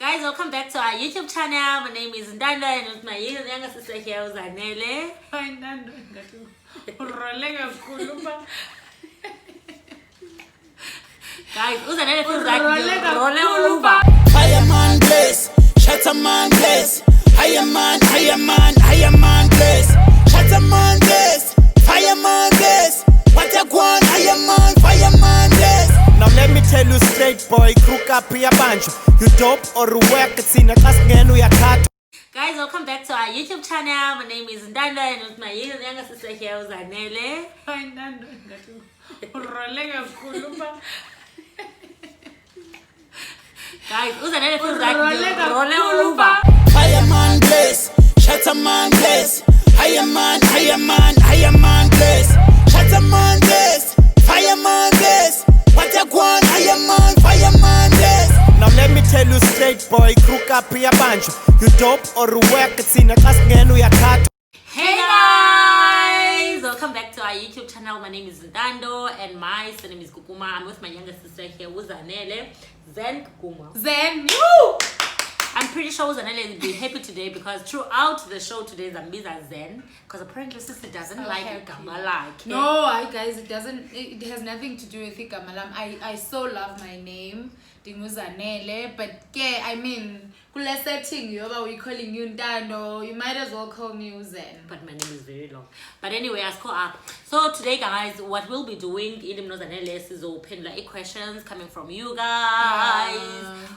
Guys, welcome back to our YouTube channel. My name is Ndanda and with my younger sister here, Uzanele. Hi, Ndanda. Guys, Uzanele feels like Rolling. Fireman bless, Shatterman bless. Fireman bless, Shatterman bless. Fireman bless. What a guan, fireman bless. Now let me tell you straight, boy, crook up your bunch. You dope or work, it's in a class again, we are cut. Guys, welcome back to our YouTube channel. My name is Ndanda and with my younger sister here, Uzanele. Hi, Ndanda. Guys, Uzanele feels like Rolling. Fireman bless, Shatterman bless. Fireman bless, Shatterman bless. Fireman bless. What a guan, fireman bless. Now let me tell you straight, boy, crook up your bunch. You dope or work, it's in a class again, we are cut. Hey guys, welcome back to our YouTube channel. My name is Ndando and my name is Kukuma. I'm with my younger sister here, Uzanele. Zen Kukuma. Zen, you! I'm pretty sure Uzanele will be happy today because throughout the show today, Zambiza Zen, because apparently sister doesn't like Igama like. No, guys, it has nothing to do with Igama. I so love my name, Dimuzanele, but yeah, I mean, kule setting yoba we calling you Ndando, you might as well call me Zen. But my name is very long. But anyway, I'll call up. So today, guys, what we'll be doing in Dimuzanele is open like questions coming from you guys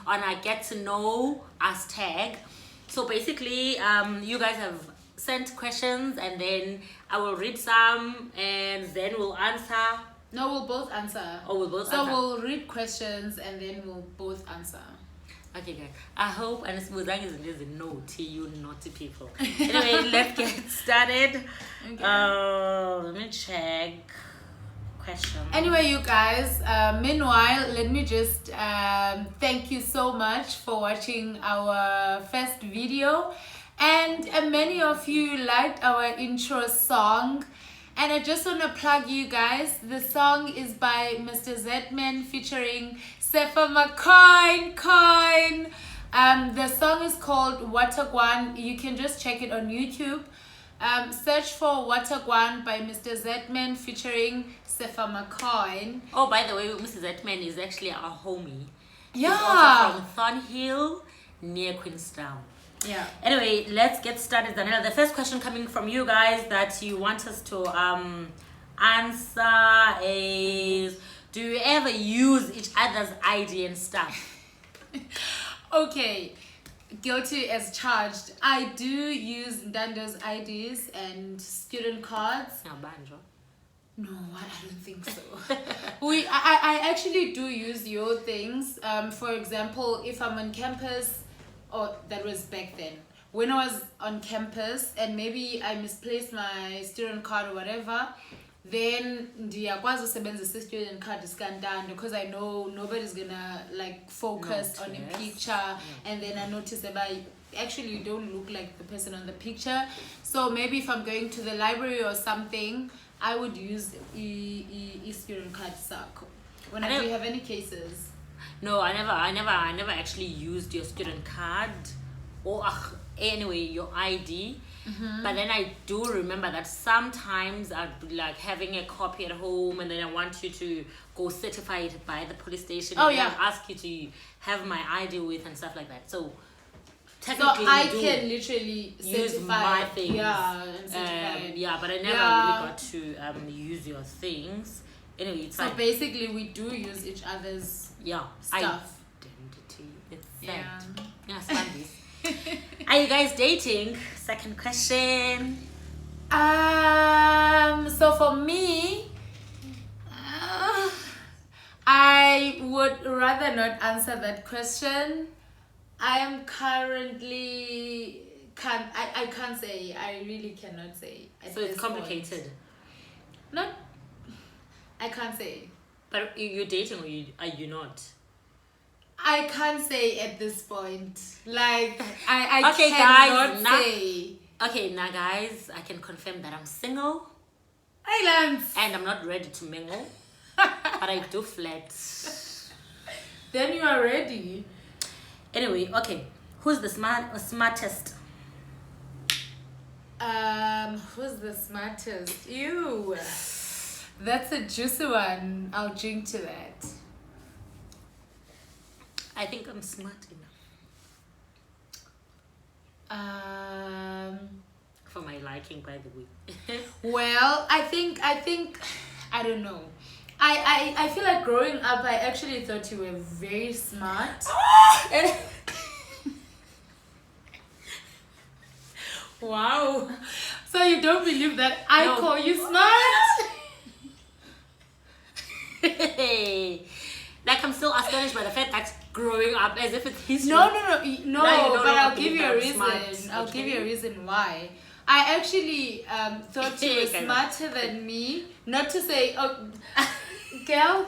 on our get to know us tag. So basically, you guys have sent questions and then I will read some and then we'll answer. No, we'll both answer. Oh, we'll both answer. So we'll read questions and then we'll both answer. Okay, guys. I hope and Smoothang is naughty, you naughty people. Anyway, let's get started. Okay. Let me check question. Anyway, you guys, meanwhile, let me just thank you so much for watching our first video. And many of you liked our intro song. And I just want to plug you guys. The song is by Mr. Zetman featuring Sifana. The song is called Watagwan. You can just check it on YouTube. Search for Watagwan by Mr. Zetman featuring Sifana. Oh, by the way, Mr. Zetman is actually our homie. Yeah. He's also from Thornhill near Queenstown. Yeah. Anyway, let's get started. Daniela, the first question coming from you guys that you want us to answer is, do you ever use each other's ID and stuff? Okay, guilty as charged. I do use Ndando's IDs and student cards. No, I don't think so. I actually do use your things. For example, if I'm on campus, that was back then. When I was on campus and maybe I misplaced my student card or whatever, then ndiyakwazi usebenzisa student card iskandando because I know nobody's gonna like focus on a picture and then I notice that actually you don't look like the person on the picture. So maybe if I'm going to the library or something, I would use a student card sack. Do you have any cases? No, I never actually used your student card or anyway your ID. But then I do remember that sometimes I'd be like having a copy at home and then I want you to go certify it by the police station. Oh, and yeah. I'll ask you to have my ID with and stuff like that. So technically so I can literally use my things. Yeah, and certify it. Yeah, but I never really got to use your things. Anyway, it's so basically we do use each other's stuff. Identity. It's Are you guys dating? Second question. So for me, I would rather not answer that question. I am currently I can't say. I really cannot say. So it's complicated. Not. I can't say. But you're dating or are you not? I can't say at this point. Like I okay, cannot guys, say. Okay, now guys, I can confirm that I'm single. Islands. And I'm not ready to mingle. But I do flirt. Then you are ready. Anyway, okay. Who's the smartest? Who's the smartest? Ew. That's a juicy one. I'll drink to that. I think I'm smart enough. For my liking, by the way. Well, I think I don't know. I feel like growing up I actually thought you were very smart. Wow. So you don't believe that I call you smart? Like I'm still astonished by the fact that growing up as if it's history. No, No, but I'll give you a reason. Smart. I'll give you a reason why. I actually thought you were smarter than me. Not to say, oh, girl,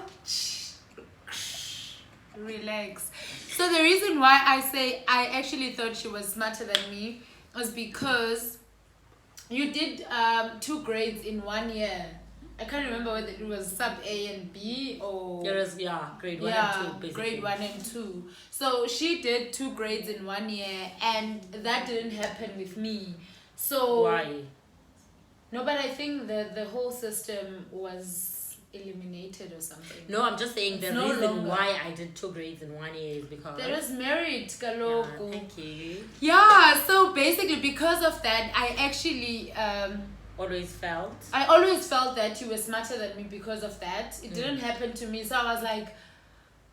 relax. So the reason why I say I actually thought she was smarter than me was because you did 2 grades in 1 year. I can't remember whether it was sub A and B or... There was, grade 1 and 2, basically. Grade 1 and 2. So she did 2 grades in 1 year, and that didn't happen with me. So... Why? No, but I think the whole system was eliminated or something. No, I'm just saying the no reason longer. why I did 2 grades in 1 year is because... There was merit, Kaloko. Thank you. Yeah, so basically because of that, I actually... always felt that you were smarter than me because of that. It didn't happen to me, so I was like,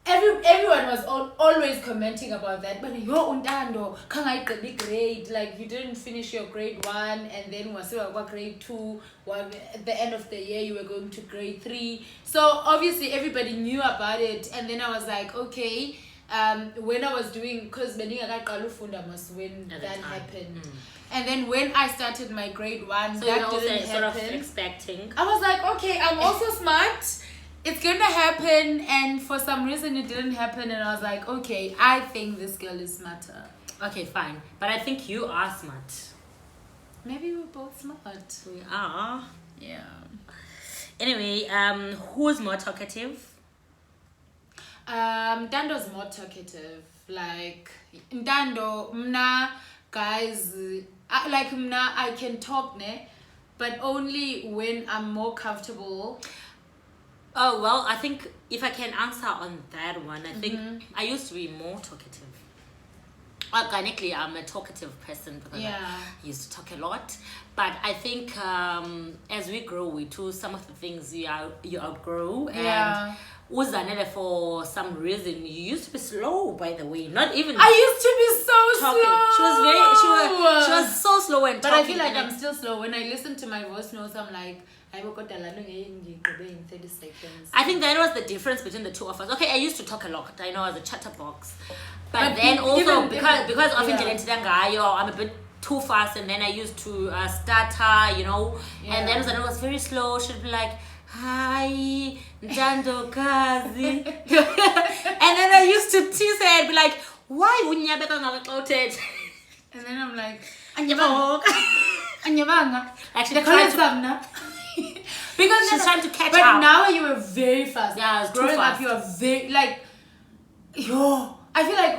everyone was always commenting about that. But yo untando, kangayiqedi grade, like you didn't finish your grade 1 and then wasiwa grade 2. At the end of the year you were going to grade 3. So obviously everybody knew about it, and then I was like, okay. When I was doing, because when that happened. And then when I started my grade 1, so that you're didn't also happen. sort of expecting. I was like, okay, I'm also smart. It's gonna happen, and for some reason it didn't happen, and I was like, okay, I think this girl is smarter. Okay, fine. But I think you are smart. Maybe we're both smart. We are. Yeah. Anyway, who's more talkative? Ndando's more talkative. Like, Ndando, mna, guys, like mna, I can talk, ne? But only when I'm more comfortable. Oh, well, I think if I can answer on that one, I think I used to be more talkative. Organically, I'm a talkative person because I used to talk a lot. But I think as we grow, we do some of the things you outgrow. And Uzanele, for some reason, you used to be slow, by the way. Not even. I used to be so talking. slow. She was so slow when but talking. I feel like I'm still slow. When I listen to my voice notes, I'm like, I got in 30 seconds. I think that was the difference between the two of us. Okay, I used to talk a lot. I know I was a chatterbox. But then also, because of I'm a bit too fast, and then I used to stutter, and then when I was very slow, she'd be like, hi, Njando Kazi. And then I used to tease her and be like, why wouldn't you be clouded? And then I'm like, actually, because she's trying to catch up. But now you were very fast. Yeah, I was growing too fast. up. You are very I feel like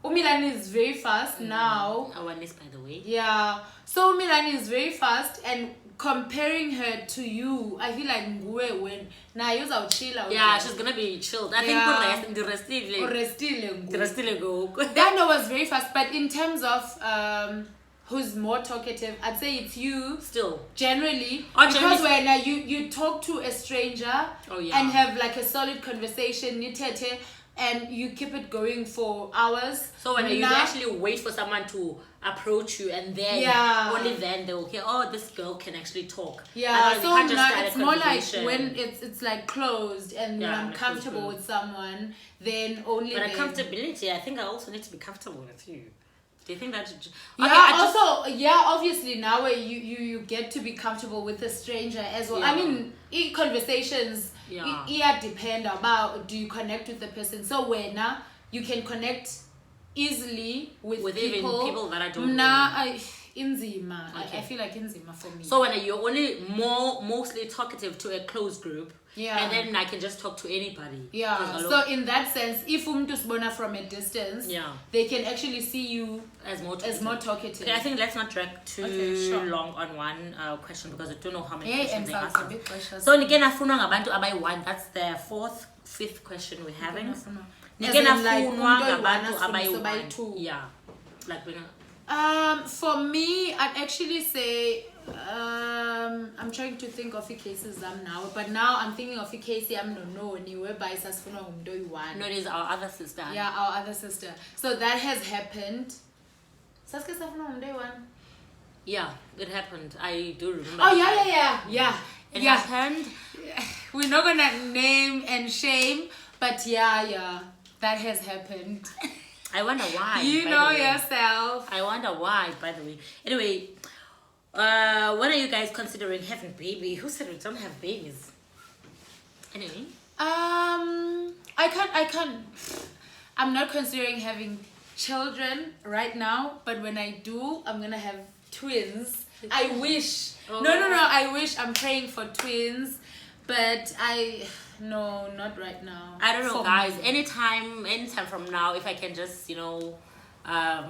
Milan is very fast now. Awareness, by the way. Yeah, so Milan is very fast, and comparing her to you, I feel like when now you're out chill out. Yeah, she's gonna be chilled. I think the rest go. Dano was very fast, but in terms of who's more talkative, I'd say it's you still generally, because when you talk to a stranger and have like a solid conversation, and you keep it going for hours. So when you actually wait for someone to approach you, and then only then they'll hear, oh, this girl can actually talk. Yeah, so now it's more like when it's like closed, and when I'm comfortable with someone, then only. But comfortability, I think I also need to be comfortable with you. Do you think that? Obviously now you get to be comfortable with a stranger as well. I mean, conversations. Depend about, do you connect with the person? So when you can connect easily with people, even people that I don't inzima. Okay. I feel like inzima for me. So when you're only mostly talkative to a closed group, yeah, and then I can just talk to anybody. Yeah. So in that sense, if to spona from a distance, yeah, they can actually see you as more talkative. Okay, I think let's not drag too long on one question because I don't know how many questions they ask. So nike nafunwa ngabantu abayi-1. That's the fifth question we're having. Nike nafunwa ngabantu abayi-1. Yeah. Like for me, I'd actually say I'm trying to think of the cases now, but now I'm thinking of the case no whereby sasifuna umntu oyi-1. No, it is our other sister. Yeah, our other sister. So that has happened. Saske safuna umntu oyi-1. Yeah, it happened. I do remember. Oh yeah. It happened. We're not gonna name and shame, but yeah, that has happened. I wonder why. You know yourself. I wonder why, by the way. Anyway, when are you guys considering having baby? Who said we don't have babies? Anyway. I can't. I'm not considering having children right now, but when I do, I'm gonna have twins. I wish. Oh. No. I wish. I'm praying for twins, but no, not right now. I don't know, guys. Anytime from now, if I can just, have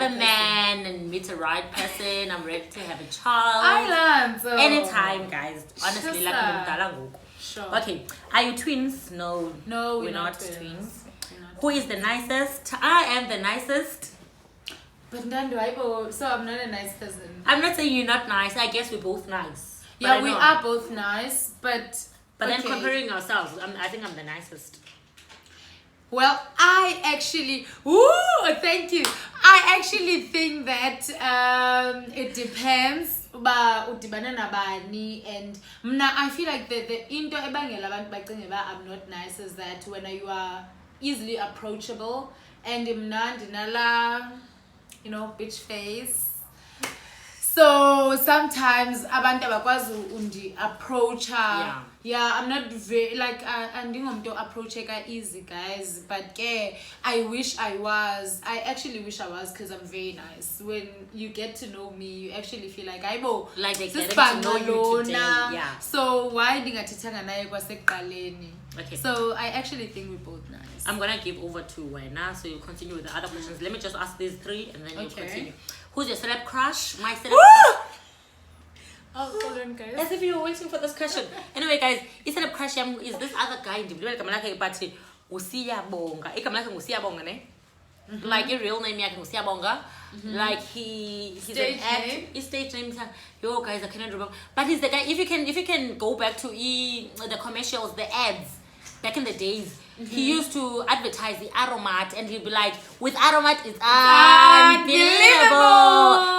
a man and meet the right person, I'm ready to have a child. Anytime, guys. Honestly, Sure. Okay. Are you twins? No, we're not twins. Who is the nicest? I am the nicest. But so I'm not a nice person. I'm not saying you're not nice. I guess we're both nice. Yeah, we are both nice, but then comparing ourselves, I think I'm the nicest. Well, I actually, thank you. I actually think that it depends. And I feel like the into I'm not nice is that when you are easily approachable and bitch face. So sometimes abantu abakwazi undi approach her. Yeah, I'm not very like andingomntu approacheka easy, guys, but I wish I was. I actually wish I was, because I'm very nice. When you get to know me, you actually feel like they getting to know you today. Yeah. So why ndingathethanga naye kwasekuqaleni? Okay. So I actually think we're both nice. I'm gonna give over to Wena, so you continue with the other questions. Let me just ask these 3 and then you continue. Who's your celeb crush? My celeb crush. Oh, hold on, guys. As if you were waiting for this question. Anyway, guys, celeb crush is this other guy in the like your real name Usiyabonga. Like he's stage an actor. His stage name is yo, guys, I cannot remember. But he's the guy. If you can go back to the commercials, the ads back in the days. He used to advertise the Aromat, and he'd be like, with Aromat, it's unbelievable.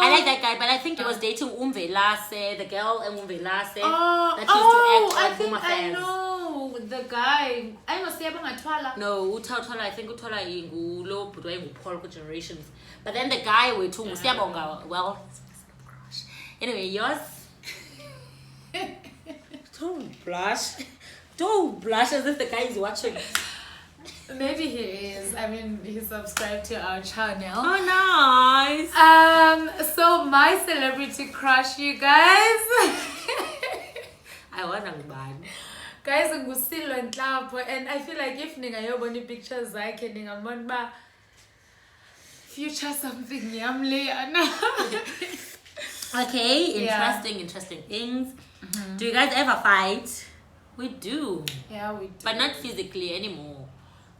I like that guy, but I think he was dating Umve Lase, the girl and Umve Lase that used to act on Boomer Fans. I know the guy. I must say about Twala. No, Utala, I think Utala Ingulo, but Paul generations. But then the guy with Musiyabonga, well, anyway, yours. Don't blush. Don't blush as if the guy is watching. Maybe he is. I mean, he subscribed to our channel. Oh, nice. So my celebrity crush, you guys. I want a man. Guys, I'm still on top, and I feel like if ningayobona pictures zakhe ningamona ba future something yamle. Okay, interesting things. Do you guys ever fight? We do. Yeah, we do. But not physically anymore.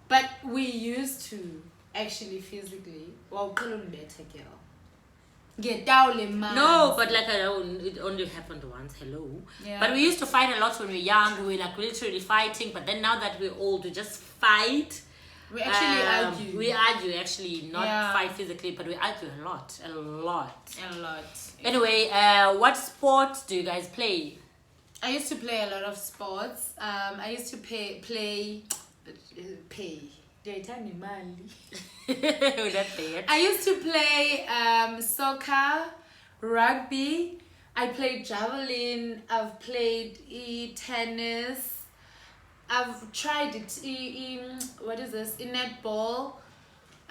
But we used to actually physically. Well, call him better girl. Get down, man. No, but like it only happened once. Hello. Yeah. But we used to fight a lot when we were young. We were like literally fighting. But then now that we're old, we just fight. We actually argue. We argue actually, not fight physically, but we argue a lot. Anyway, what sport do you guys play? I used to play a lot of sports. I used to play. I used to play soccer, rugby. I played javelin. I've played tennis. I've tried it. What is this? In netball.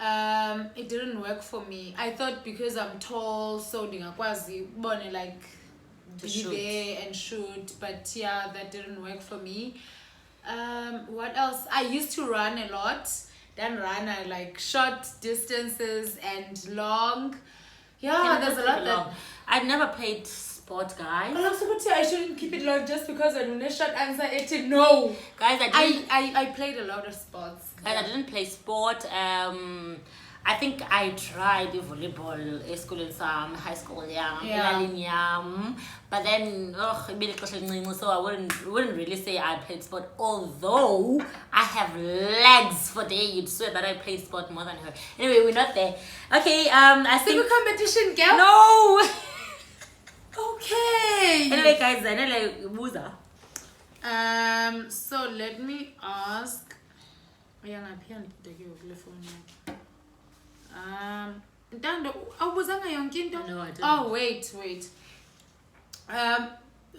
It didn't work for me. I thought because I'm tall, so ndingakwazi ubone like be there and shoot, but yeah, that didn't work for me. What else? I used to run a lot. Then run I like short distances and long. Yeah, there's a lot that I've never played sport, guys. I shouldn't keep it long just because I don't know short answer 18. No. Guys, I played a lot of sports. Guys, I didn't play sport. I think I tried volleyball in school in some high school, but then so I wouldn't really say I played sport, although I have legs for days. You'd swear that I played sport more than her. Anyway, we're not there. Okay, I think competition, girl. no. Okay. Anyway, guys, I know like Muza. So let me ask. Ntando, awubuzanga yonke into? No, I didn't. Oh, wait.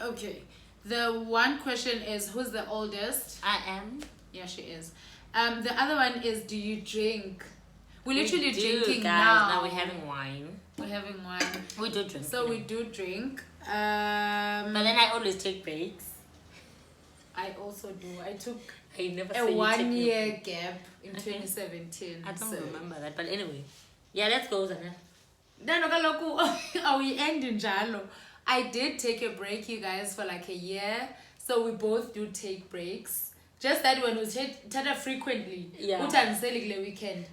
Okay. The one question is, who's the oldest? I am. Yeah, she is. The other one is, do you drink? We're literally drinking guys. now. Now we're having wine. We're having wine. We do drink. So we do drink. But then I always take breaks. I also do. I took I never a say 1 year gap in 2017. I don't remember that, but anyway. Yeah, let's go, Zana. We end in Jalo. I did take a break, you guys, for like a year. So we both do take breaks. Just that when we tata frequently. Yeah. Utaniseli kule weekend.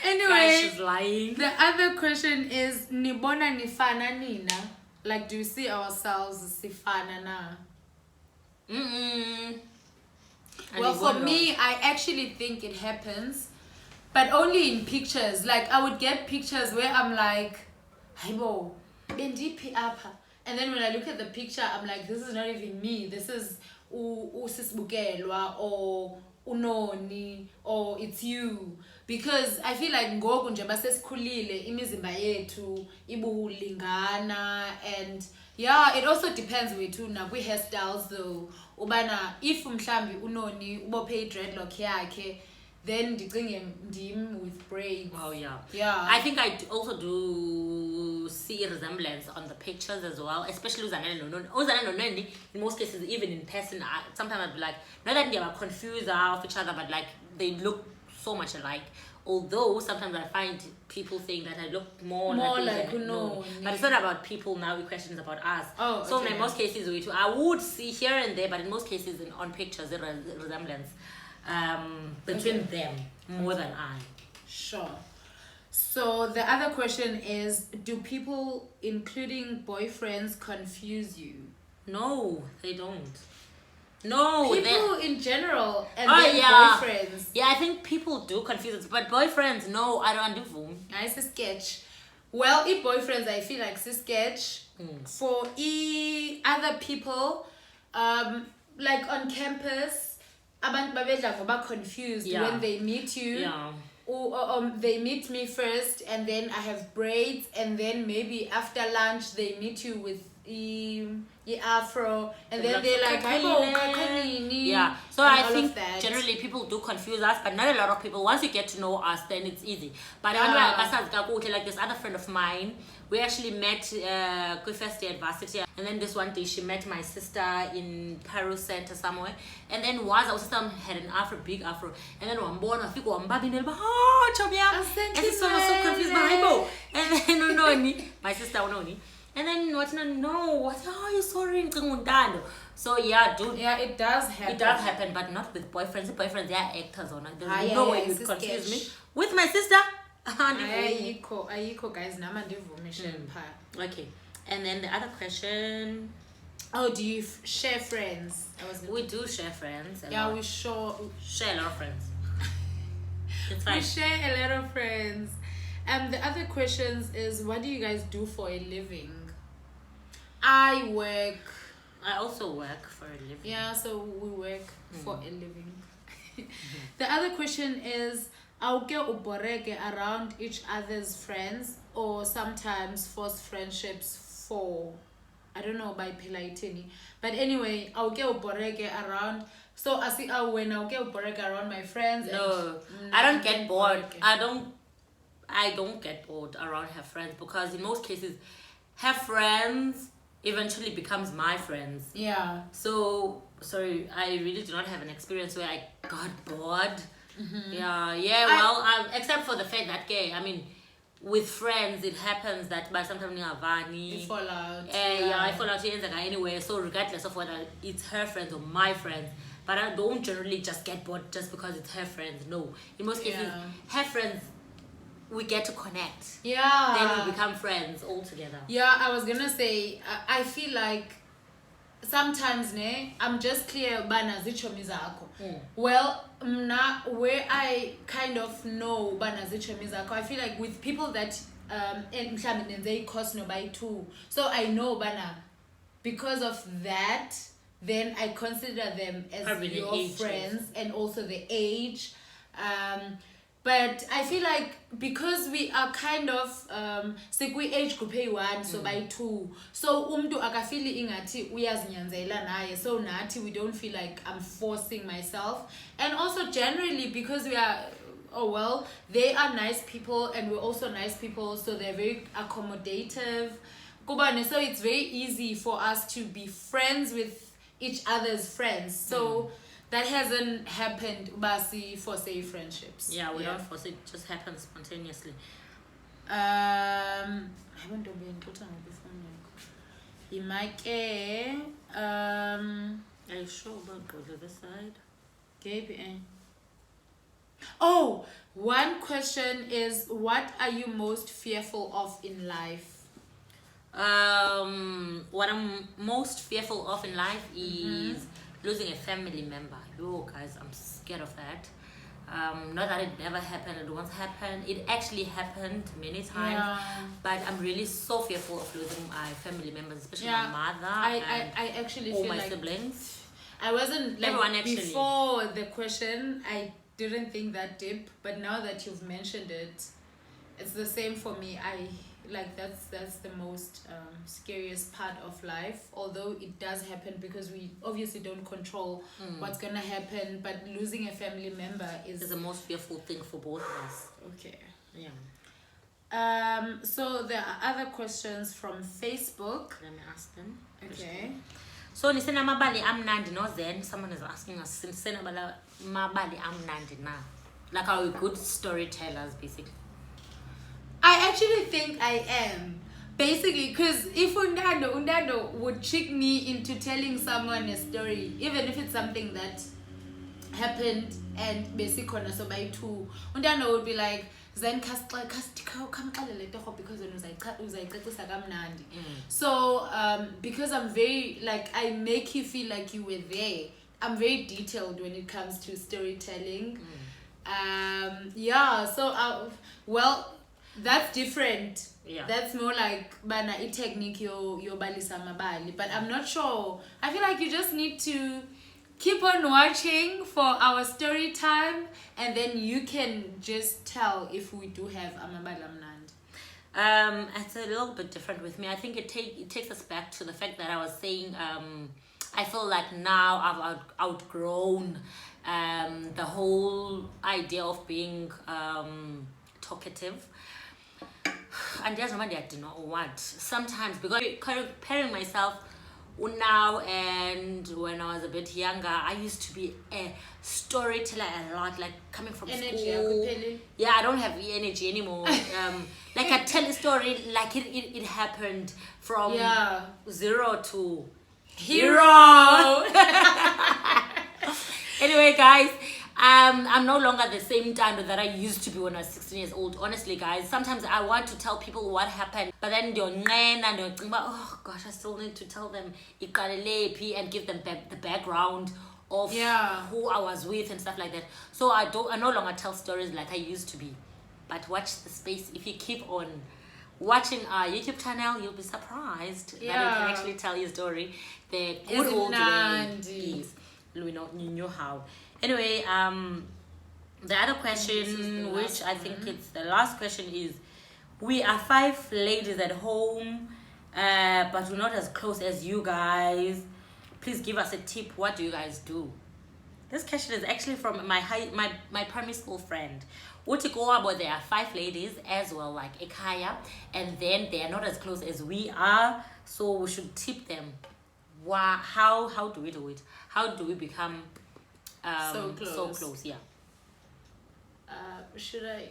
Anyway, guys, she's lying. the other question is, nibona nifana nina? Like, do you see ourselves as Sifana na? Well, for me, I actually think it happens, but only in pictures. Like, I would get pictures where I'm like, Haibo, bendipi apa. And then when I look at the picture, I'm like, this is not even me. This is Usisbukelwa or Unoni or it's you. Because I feel like ngoku nje basesikhulile imizimba yethu ibulingana, and yeah, it also depends wethu na kwi hairstyles though. Ubana if mhlambi unoni ubophe dreadlock yakhe, then ndicinge ndim with braids. Oh yeah. Yeah. I think I also do see resemblance on the pictures as well, especially Uzanele Nononi. In most cases, even in person, sometimes I'd be like, not that they are confused of each other, but like they look so much alike. Although sometimes I find people saying that I look more like no. But it's not about people now, the questions about us. Oh, so okay. in most cases, I would see here and there, but in most cases on pictures, there is resemblance between them more than I. Sure. So the other question is, do people, including boyfriends, confuse you? No, they don't. No, people in general, and then boyfriends. Yeah, I think people do confuse us, but boyfriends, no, I don't do them. Nice sketch. Well, if boyfriends, I feel like it's sketch. For other people, like on campus, abantu babedla ngoba confused when they meet you. Yeah. Or they meet me first, and then I have braids, and then maybe after lunch they meet you with afro, and then they're like, yeah. So I think generally people do confuse us, but not a lot of people. Once you get to know us, then it's easy. But like this other friend of mine, we actually met first year at varsity, and then this one day she met my sister in Peru Center somewhere, and then our sister had an big afro, and then and so I was so confused, and then my sister and then oh, you're sorry. So yeah, dude. Yeah, it does happen. It does happen, but not with boyfriends. Boyfriends, they are actors on it. There's no way you'd confuse me with my sister. Ayikho guys, nama ndivumishe pha. Okay. And then the other question. Oh, do you share friends? We do share friends. Yeah, we share a lot of friends. It's fine. We share a lot of friends. And the other questions is, what do you guys do for a living? I work. I also work for a living. Yeah, so we work for a living. The other question is, auke uboreke around each other's friends, or sometimes force friendships for I don't know by Pelaitini. But anyway, I'll get borege around. So I see when I'll get borege around my friends. No, I don't get bored. I don't get bored around her friends, because in most cases, her friends eventually becomes my friends. Yeah. So sorry, I really do not have an experience where I got bored. Mm-hmm. Well, except for the fact that I mean, with friends it happens that by sometimes You fall out. I fall out anyway, so regardless of whether it's her friends or my friends, but I don't generally just get bored just because it's her friends. No, in most cases her friends, we get to connect, then we become friends all together. I was gonna say I feel like sometimes I'm just clear bana zichomi zakho. Well, where I kind of know bana zichomi zakho, I feel like with people that they cost no by two, so I know bana because of that, then I consider them as your friends, and also the age. But I feel like because we are kind of we age group one, so by two, so umdu akafili ingati uyazinyanzela naye, so nati we don't feel like I'm forcing myself. And also generally because we are they are nice people and we're also nice people, so they're very accommodative. So it's very easy for us to be friends with each other's friends. So that hasn't happened basi for say friendships. We don't force it, just happens spontaneously. I haven't been important before. Are you sure about go to the side? Oh, one question is, what are you most fearful of in life? What I'm most fearful of in life is losing a family member. Guys, I'm scared of that. Not that it never happened, it once happened. It actually happened many times, but I'm really so fearful of losing my family members, especially my mother I actually all feel my like siblings. I wasn't like, everyone actually. Before the question, I didn't think that deep, but now that you've mentioned it, it's the same for me. I like that's the most scariest part of life, although it does happen because we obviously don't control what's gonna happen, but losing a family member is the most fearful thing for both of us. Okay. So there are other questions from Facebook. Let me ask them. Okay. So nisena mabali amnandi no, then someone is asking us nisena mabali amnandi na, like are we good storytellers basically? I actually think I am, basically, because if Undando would trick me into telling someone a story, even if it's something that happened and basically so by two, Undando would be like, Zen because so because I'm very like, I make you feel like you were there. I'm very detailed when it comes to storytelling. Well, that's different. That's more like bana I technique your balisa mabali, but I'm not sure. I feel like you just need to keep on watching for our story time, and then you can just tell if we do have amabali amnand. It's a little bit different with me. I think it takes us back to the fact that I was saying I feel like now I've outgrown the whole idea of being talkative. And there's somebody I do not want sometimes, because comparing myself now and when I was a bit younger, I used to be a storyteller a lot, like coming from school. I don't have the energy anymore. Like I tell a story like it happened from zero to hero. Anyway, guys, I'm no longer the same Tando that I used to be when I was 16 years old. Honestly, guys, sometimes I want to tell people what happened, but then they're oh gosh, I still need to tell them and give them the background of who I was with and stuff like that. So I no longer tell stories like I used to be. But watch the space. If you keep on watching our YouTube channel, you'll be surprised that you can actually tell your story the good old way. We know how. Anyway, the other question, which I think it's the last question, is: we are 5 ladies at home, but we're not as close as you guys. Please give us a tip. What do you guys do? This question is actually from my primary school friend. Uthi kowabo there are 5 ladies as well, like Ekaya, and then they are not as close as we are, so we should tip them. How do we do it? How do we become so close? Yeah. Should I?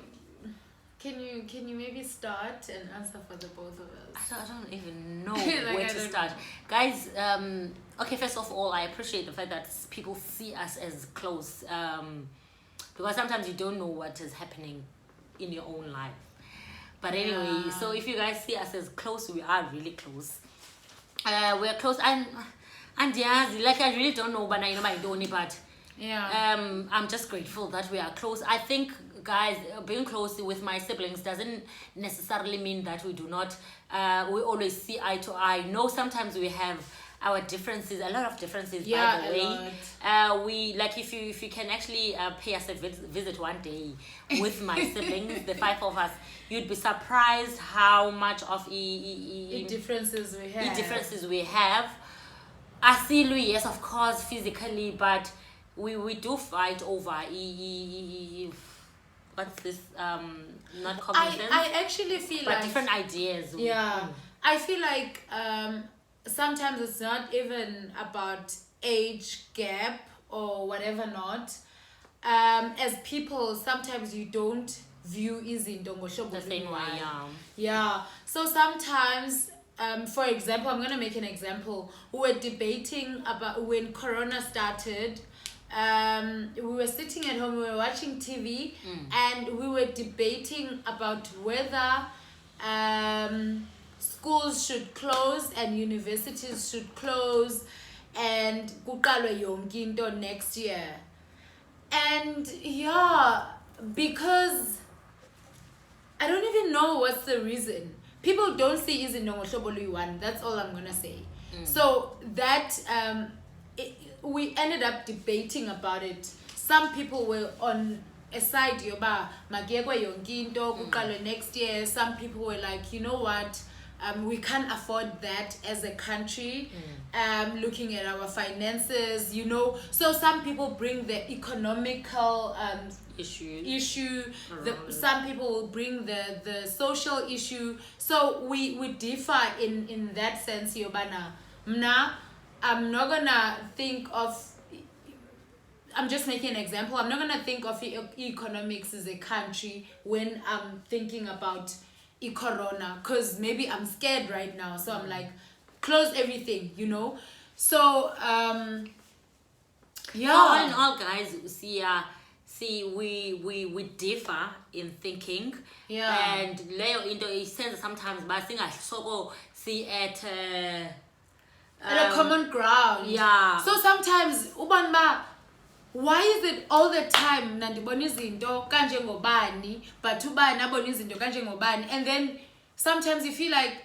Can you maybe start and answer for the both of us? I don't even know where to start. Guys, okay, first of all, I appreciate the fact that people see us as close, because sometimes you don't know what is happening in your own life. But anyway, so if you guys see us as close, we are really close. We're close, and yeah, like I really don't know, but I know I don't, but yeah, I'm just grateful that we are close. I think, guys, being close with my siblings doesn't necessarily mean that we do not we always see eye to eye. No, sometimes we have our differences, a lot of differences, by the way. We, like, if you can actually pay us a visit one day with my siblings, the 5 of us, you'd be surprised how much of differences we have. Asilu, yes, of course, physically, but we do fight over what's this, not cognizance. I actually feel but like different ideas. I feel like sometimes it's not even about age gap or whatever not. As people, sometimes you don't view izinto ngoshobo the same way. Yeah. So sometimes, for example, I'm gonna make an example. We were debating about when Corona started. We were sitting at home, we were watching TV, and we were debating about whether schools should close and universities should close and kuqalwe yonke into next year. And yeah, because I don't even know what's the reason. People don't see izinto ngohlobo oluyi-one. That's all I'm gonna say. So that we ended up debating about it. Some people were on a side yoba magiyekwe yonke into kuqalwe next year. Some people were like, you know what, we can't afford that as a country, looking at our finances, you know. So some people bring the economical issue. Some people will bring the social issue. So we differ in that sense. Yobana mna, I'm not gonna think of, I'm just making an example, I'm not gonna think of economics as a country when I'm thinking about corona, because maybe I'm scared right now, so I'm like, close everything, you know. So So all in all, guys, see we differ in thinking, and leyo into isenza sometimes basingahloko see at a common ground. So sometimes ubanba, why is it all the time nandibona izinto kanje ngobani but ubani abona izinto kanje ngobani, and then sometimes you feel like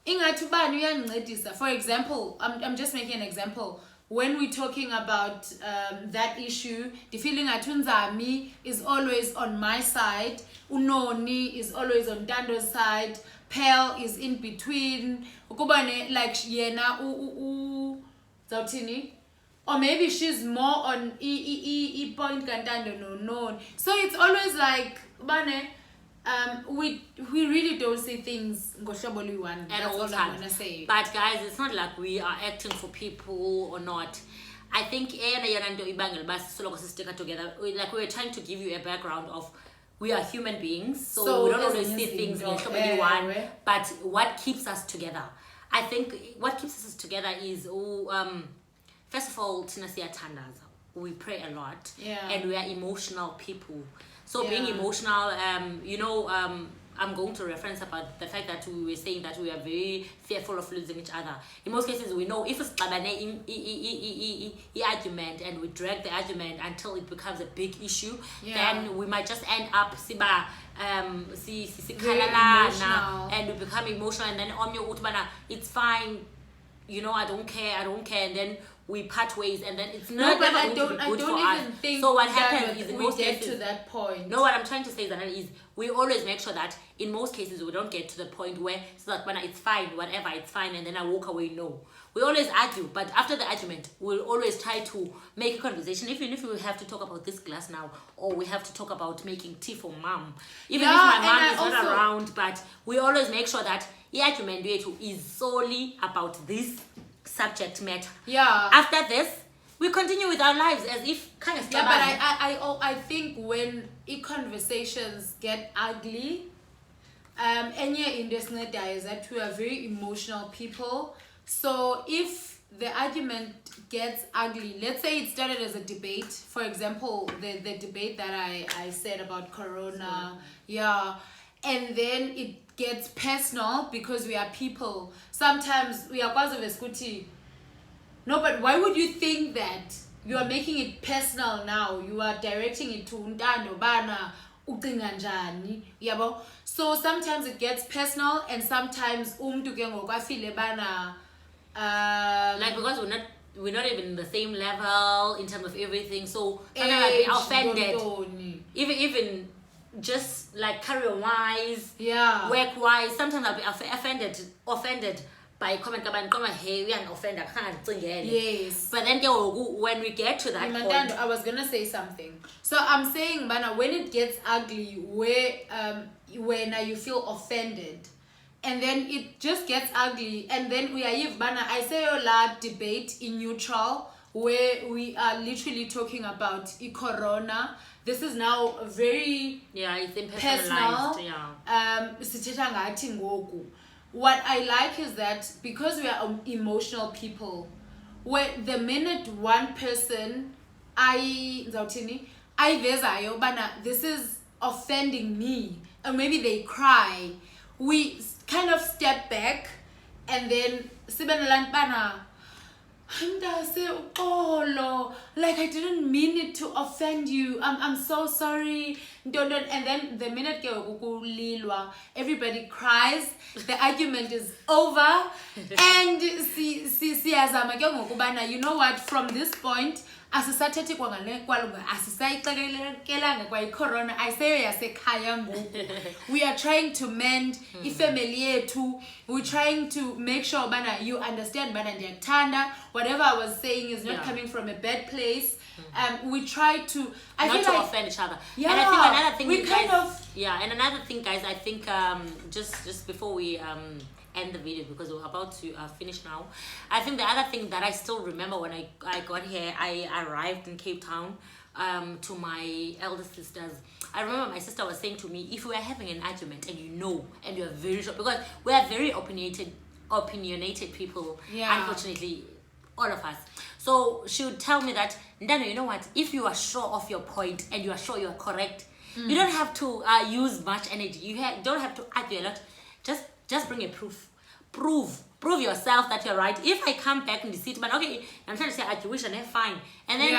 ingathi ubani uyangincedisa. For example, I'm just making an example. When we're talking about that issue, the feeling that Unzami is always on my side, Unoni is always on Dando's side, Pearl is in between, Ukubane like yena Zautini, or maybe she's more on e point Kantando no. So it's always like Bane, we really don't say things ngoshaboli-one. At all times. I'm gonna say. But guys, it's not like we are acting for people or not. I think together, like we were trying to give you a background of we are human beings, so we don't always see things ngoshaboli-one. But what keeps us together? I think what keeps us together is first of all, Tina Tandaza. We pray a lot, and we are emotional people. So being emotional, you know, I'm going to reference about the fact that we were saying that we are very fearful of losing each other. In most cases, we know if it's argument and we drag the argument until it becomes a big issue, then we might just end up and we become emotional, and then it's fine, you know, I don't care, and then we part ways, and then it's No, not but never I going to don't. be I good don't for even us. think. So what that happens is in we most get cases, to that point. no, what I'm trying to say is we always make sure that in most cases we don't get to the point where so that when it's fine, whatever, it's fine, and then I walk away. No, we always argue, but after the argument, we'll always try to make a conversation. Even if we have to talk about this glass now, or we have to talk about making tea for mom, even if my mom is not around, but we always make sure that the argument is solely about this subject matter. Yeah. After this, we continue with our lives as if kind of. Yeah, but I think when conversations get ugly, any in this is that we are very emotional people. So if the argument gets ugly, let's say it started as a debate, for example, the debate that I said about corona, yeah, and then it gets personal because we are people. Sometimes we are part of a scooty. No, but why would you think that? You are making it personal now. You are directing it to Ntando Bana ucinga njani. Yabo. So sometimes it gets personal, and sometimes umntu ke ngoku afile bana like because we're not even in the same level in terms of everything. So sometimes I'll be offended. Even just like career wise, yeah, work wise, sometimes I'll be offended by comment about hey, we are an offender. Yes. But then when we get to that point, I was gonna say something. So I'm saying, Bana, when it gets ugly, when you feel offended, and then it just gets ugly, and then we are Bana. I say a lot debate in neutral where we are literally talking about corona. This is now very it's personal. Yeah. What I like is that because we are emotional people, where the minute one person this is offending me, or maybe they cry, we kind of step back and then like I didn't mean it to offend you. I'm so sorry. Don't. And then the minute everybody cries, the argument is over. And you know what? From this point, asisathethe kwangale asisayixelelanga kwa corona ayiseyo yasekhaya ngoku. We are trying to mend ifamily yethu. We're trying to make sure bana you understand bana ndiyakuthanda. Whatever I was saying is not coming from a bad place. We try to not to offend each other. Yeah, and I think another thing we kind of and another thing, guys, I think just before we end the video, because we're about to finish now, I think the other thing that I still remember when I got here, I arrived in Cape Town to my elder sisters. I remember my sister was saying to me, if we are having an argument and and you're very sure, because we are very opinionated people, unfortunately, all of us. So she would tell me that, Ndano, you know what, if you are sure of your point and you are sure you are correct, you don't have to use much energy. You don't have to argue a lot. Just bring a proof. Prove yourself that you're right. If I come back in the city, but okay, I'm trying to say I wish and have fine. And then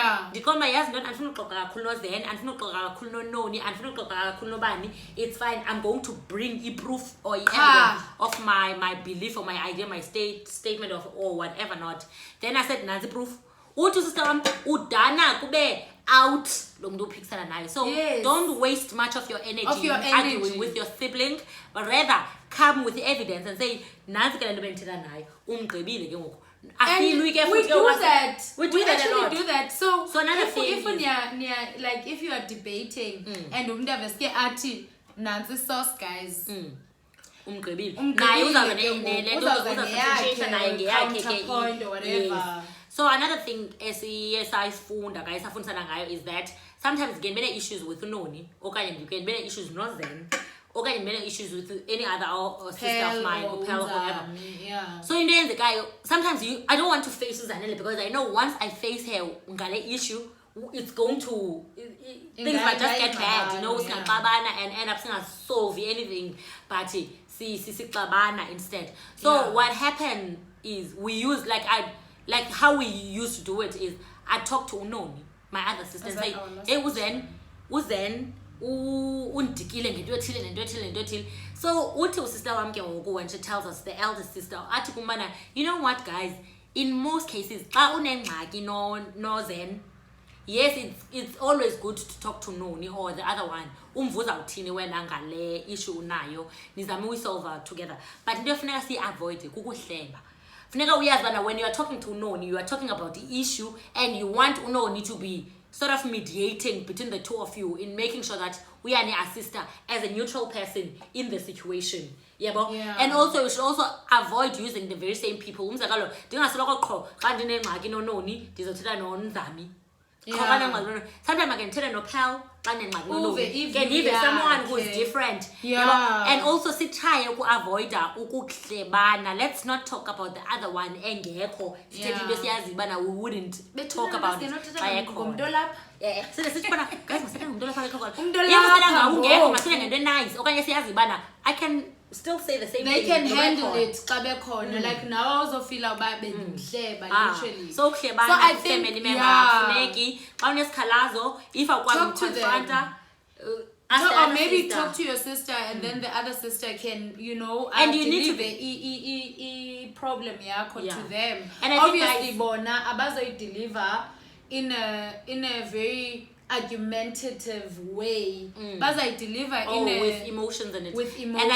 it's fine. I'm going to bring a proof or evidence of my belief or my idea, my statement of or whatever not. Then I said, Nazi proof. Udana kube out. So don't waste much of your energy arguing with your sibling, but rather come with evidence and say, and we do that. We actually do that. So another thing if you are debating and Nancy sauce, guys. Counterpoint or whatever. So another thing guys is that sometimes you get many issues with Noni, okay, you get many issues not then, okay, many issues with any other sister of mine or pal or whatever. Yeah. So in the end, the guy, sometimes I don't want to face Zanelle because I know once I face her issue, it's going to things might just get bad, and end up saying solve anything, but see instead. So what happened is we use like how we used to do it is I talk to Unoni, my other sister, and say, hey, Uzen, undikile ngento ethile. So uthi sister wam ke ngoku when she tells us, the eldest sister, athi kumana, you know what guys, in most cases, no zen. Yes, it's always good to talk to Noni or the other one. Umvuza uthini wena ngale issue unayo. Nizame uyisolve together. But into funeka si avoid kukuhleba. Funeka uyazi bana when you are talking to Noni, you are talking about the issue and you want Noni to be sort of mediating between the two of you in making sure that we are a sister as a neutral person in the situation. Yeah. And also, you should also avoid using the very same people. Sometimes I can tell no pal, even someone who is different. Yeah. And also sit try to avoid let's not talk about the other one and we wouldn't talk about it. Yeah. So I can still say the same they thing. They can handle it. Like now I also feel about literally. So I think if I talk to them. Or maybe sister. talk to your sister and then the other sister can, and you need to the problem to them. And obviously bona abazo deliver in a very argumentative way. But I deliver with emotions in it. With emotions. And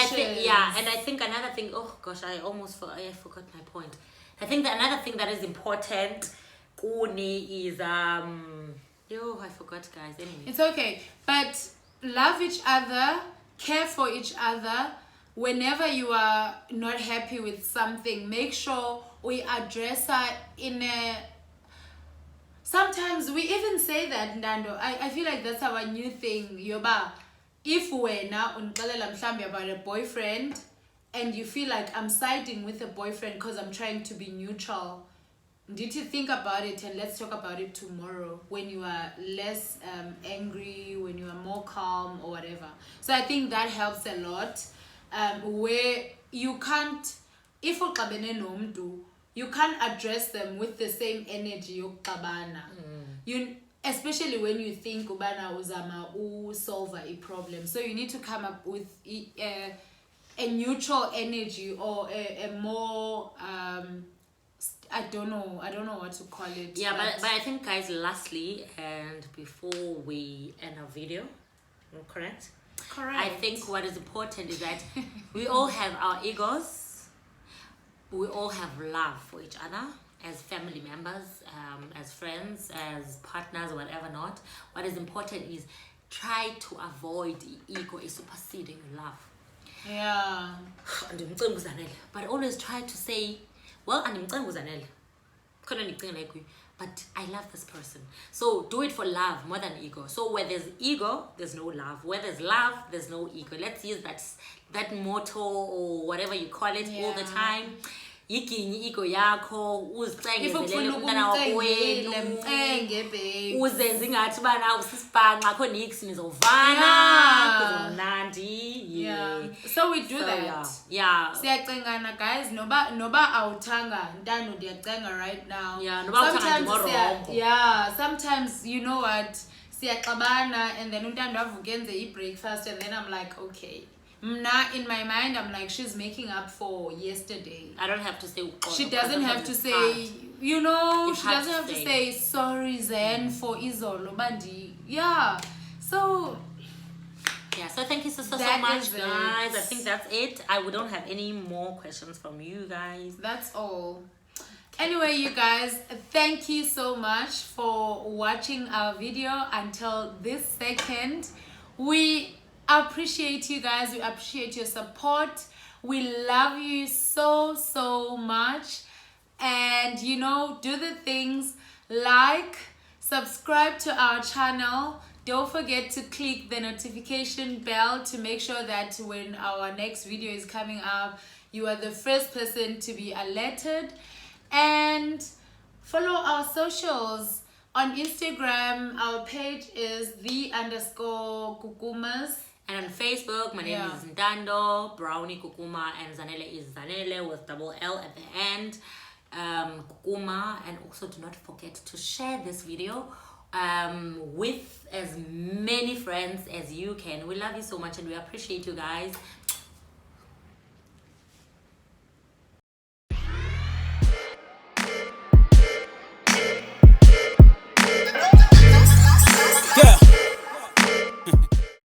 I think another thing, I forgot my point. I think that another thing that is important is I forgot, guys. Anyway. It's okay. But love each other, care for each other. Whenever you are not happy with something, make sure we address her in a... Sometimes we even say that, Nando. I feel like that's our new thing. Yoba, if we're now about a boyfriend and you feel like I'm siding with a boyfriend because I'm trying to be neutral, did you think about it and let's talk about it tomorrow when you are less angry, when you are more calm or whatever. So I think that helps a lot. Where you can't, if you can't address them with the same energy you especially when you think ubana uzama solve a problem. So you need to come up with a neutral energy or a more I don't know what to call it. Yeah, but I think, guys, lastly and before we end our video, correct? I think what is important is that we all have our egos. We all have love for each other as family members, as friends, as partners, whatever not. What is important is try to avoid the ego is superseding love. Yeah. But always try to say, well, but I love this person. So do it for love more than ego. So where there's ego, there's no love. Where there's love, there's no ego. Let's use that motto or whatever you call it all the time. Yiginyi ego yakho uzicengezelele umntana wakho wenu uzenze ngathi bana usisibhanqa akho nix nizovana kuzomnandi. So we do that. Siyacengana, guys. Noba awuthanga ntando ndiyacenga right now. Sometimes you know what, siyaxabana and then untando avukenze i-breakfast and then I'm like, okay, in my mind I'm like, she's making up for yesterday. I don't have to say she doesn't have to say she doesn't have to say sorry Zen for izolo bandi. So thank you so much, guys. I think that's it. We don't have any more questions from you guys. That's all. Anyway, you guys, thank you so much for watching our video until this second. We appreciate you guys. We appreciate your support. We love you so much. And do the things like, subscribe to our channel. Don't forget to click the notification bell to make sure that when our next video is coming up, you are the first person to be alerted. And follow our socials. On Instagram, our page is _the_kukumas. And on Facebook, my name is Ndando, Brownie Kukuma, and Zanele is Zanele with double L at the end. Kukuma. And also do not forget to share this video with as many friends as you can. We love you so much and we appreciate you guys.